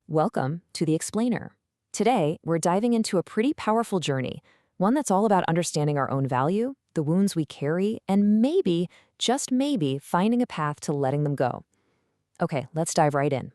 Welcome to The Explainer. Today, we're diving into a pretty powerful journey, one that's all about understanding our own value, the wounds we carry, and maybe, just maybe, finding a path to letting them go. Okay, let's dive right in.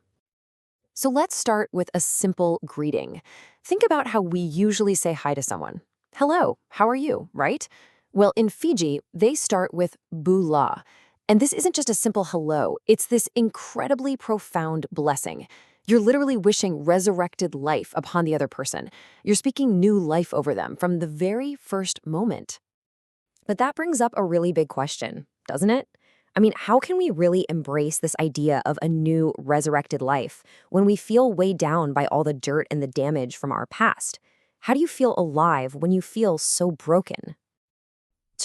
So let's start with a simple greeting. Think about how we usually say hi to someone. Hello, how are you, right? Well, in Fiji, they start with Bula. And this isn't just a simple hello, it's this incredibly profound blessing. You're literally wishing resurrected life upon the other person. You're speaking new life over them from the very first moment. But that brings up a really big question, doesn't it? I mean, how can we really embrace this idea of a new resurrected life when we feel weighed down by all the dirt and the damage from our past? How do you feel alive when you feel so broken?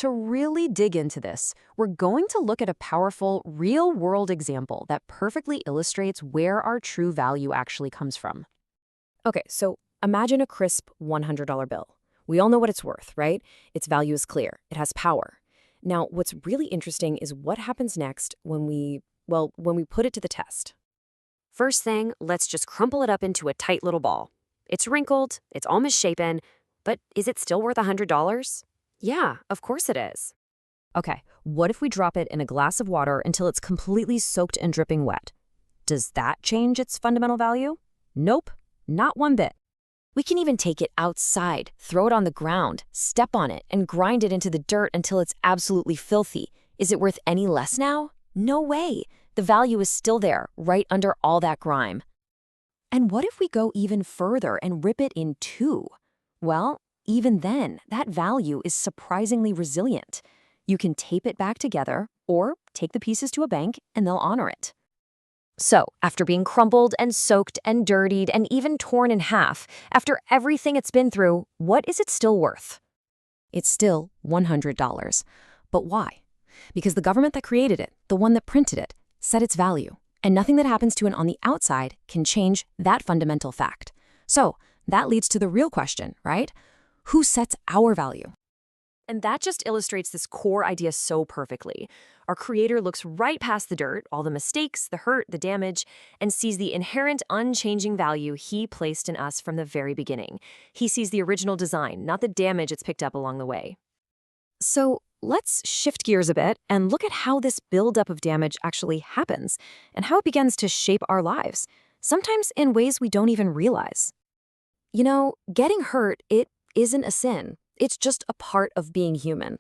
To really dig into this, we're going to look at a powerful, real-world example that perfectly illustrates where our true value actually comes from. Okay, so imagine a crisp $100 bill. We all know what it's worth, right? Its value is clear. It has power. Now, what's really interesting is what happens next when we put it to the test. First thing, let's just crumple it up into a tight little ball. It's wrinkled, it's all misshapen, but is it still worth $100? Yeah, of course it is. Okay, what if we drop it in a glass of water until it's completely soaked and dripping wet? Does that change its fundamental value? Nope, not one bit. We can even take it outside, throw it on the ground, step on it, and grind it into the dirt until it's absolutely filthy. Is it worth any less now? No way. The value is still there, right under all that grime. And what if we go even further and rip it in two? Well, even then, that value is surprisingly resilient. You can tape it back together or take the pieces to a bank and they'll honor it. So, after being crumpled and soaked and dirtied and even torn in half, after everything it's been through, what is it still worth? It's still $100. But why? Because the government that created it, the one that printed it, set its value. And nothing that happens to it on the outside can change that fundamental fact. So, that leads to the real question, right? Who sets our value? And that just illustrates this core idea so perfectly. Our creator looks right past the dirt, all the mistakes, the hurt, the damage, and sees the inherent, unchanging value he placed in us from the very beginning. He sees the original design, not the damage it's picked up along the way. So let's shift gears a bit and look at how this buildup of damage actually happens and how it begins to shape our lives, sometimes in ways we don't even realize. You know, getting hurt, it isn't a sin. It's just a part of being human.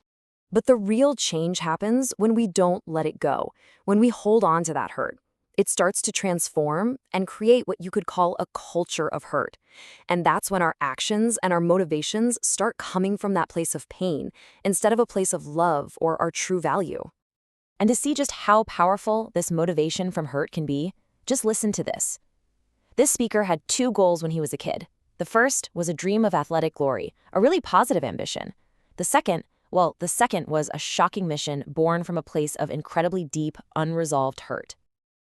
But the real change happens when we don't let it go, when we hold on to that hurt. It starts to transform and create what you could call a culture of hurt. And that's when our actions and our motivations start coming from that place of pain instead of a place of love or our true value. And to see just how powerful this motivation from hurt can be, just listen to this. This speaker had two goals when he was a kid. The first was a dream of athletic glory, a really positive ambition. The second was a shocking mission born from a place of incredibly deep, unresolved hurt.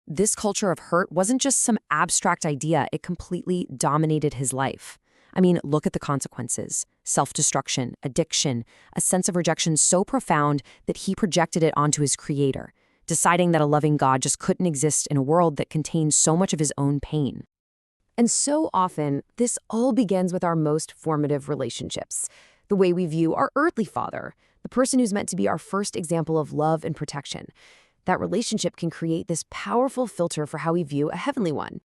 This culture of hurt wasn't just some abstract idea, it completely dominated his life. I mean, look at the consequences. Self-destruction, addiction, a sense of rejection so profound that he projected it onto his creator, deciding that a loving God just couldn't exist in a world that contained so much of his own pain. And so often, this all begins with our most formative relationships. The way we view our earthly father, the person who's meant to be our first example of love and protection. That relationship can create this powerful filter for how we view a heavenly one.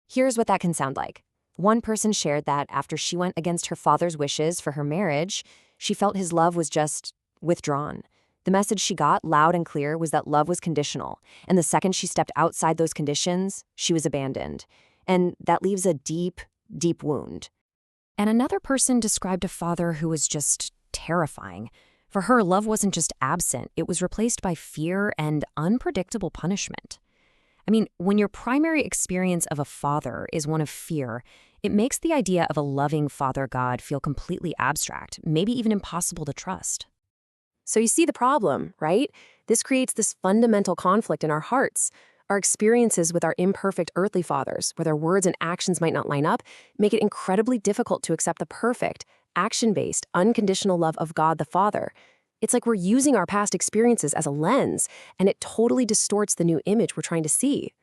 Here's what that can sound like. One person shared that after she went against her father's wishes for her marriage, she felt his love was just withdrawn. The message she got, loud and clear, was that love was conditional, and the second she stepped outside those conditions, she was abandoned. And that leaves a deep, deep wound. And another person described a father who was just terrifying. For her, love wasn't just absent, it was replaced by fear and unpredictable punishment. I mean, when your primary experience of a father is one of fear, it makes the idea of a loving father God feel completely abstract, maybe even impossible to trust. So you see the problem, right? This creates this fundamental conflict in our hearts. Our experiences with our imperfect earthly fathers, where their words and actions might not line up, make it incredibly difficult to accept the perfect, action-based, unconditional love of God the Father. It's like we're using our past experiences as a lens, and it totally distorts the new image we're trying to see.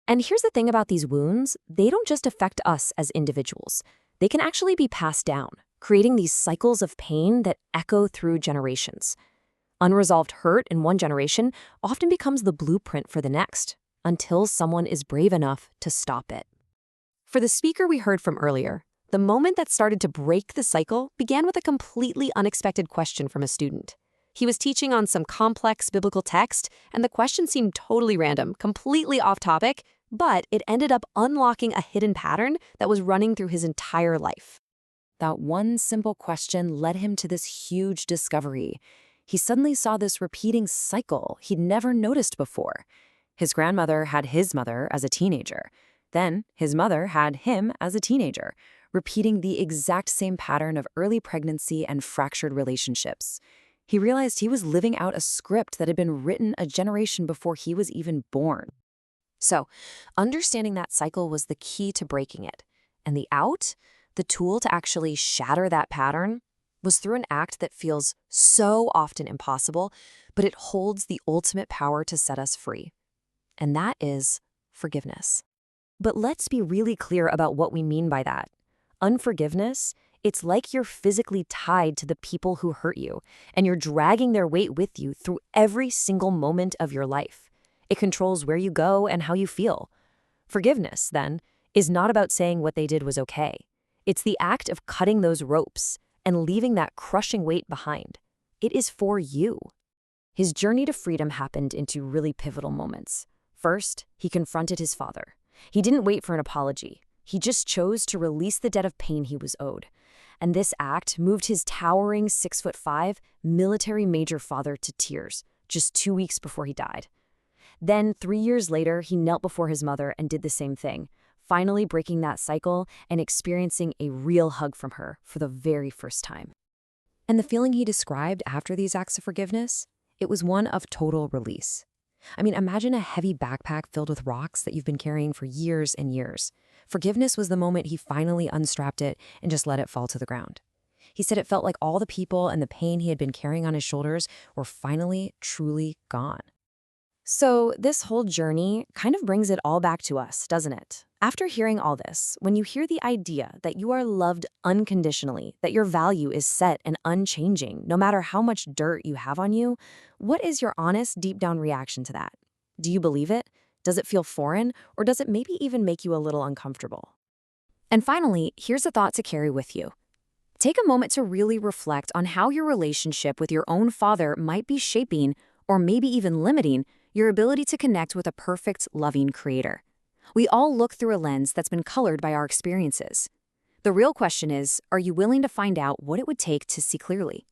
And here's the thing about these wounds, they don't just affect us as individuals. They can actually be passed down, creating these cycles of pain that echo through generations. Unresolved hurt in one generation often becomes the blueprint for the next, until someone is brave enough to stop it. For the speaker we heard from earlier, the moment that started to break the cycle began with a completely unexpected question from a student. He was teaching on some complex biblical text, and the question seemed totally random, completely off topic, but it ended up unlocking a hidden pattern that was running through his entire life. That one simple question led him to this huge discovery. He suddenly saw this repeating cycle he'd never noticed before. His grandmother had his mother as a teenager. Then his mother had him as a teenager, repeating the exact same pattern of early pregnancy and fractured relationships. He realized he was living out a script that had been written a generation before he was even born. So, understanding that cycle was the key to breaking it. And the out, the tool to actually shatter that pattern, was through an act that feels so often impossible, but it holds the ultimate power to set us free. And that is forgiveness. But let's be really clear about what we mean by that. Unforgiveness, it's like you're physically tied to the people who hurt you, and you're dragging their weight with you through every single moment of your life. It controls where you go and how you feel. Forgiveness, then, is not about saying what they did was okay. It's the act of cutting those ropes and leaving that crushing weight behind. It is for you. His journey to freedom happened in two really pivotal moments. First, he confronted his father. He didn't wait for an apology. He just chose to release the debt of pain he was owed. And this act moved his towering 6'5" military major father to tears just 2 weeks before he died. Then, 3 years later, he knelt before his mother and did the same thing, finally breaking that cycle and experiencing a real hug from her for the very first time. And the feeling he described after these acts of forgiveness, it was one of total release. I mean, imagine a heavy backpack filled with rocks that you've been carrying for years and years. Forgiveness was the moment he finally unstrapped it and just let it fall to the ground. He said it felt like all the people and the pain he had been carrying on his shoulders were finally, truly gone. So this whole journey kind of brings it all back to us, doesn't it? After hearing all this, when you hear the idea that you are loved unconditionally, that your value is set and unchanging, no matter how much dirt you have on you, what is your honest, deep down reaction to that? Do you believe it? Does it feel foreign? Or does it maybe even make you a little uncomfortable? And finally, here's a thought to carry with you. Take a moment to really reflect on how your relationship with your own father might be shaping, or maybe even limiting, your ability to connect with a perfect, loving creator. We all look through a lens that's been colored by our experiences. The real question is, are you willing to find out what it would take to see clearly?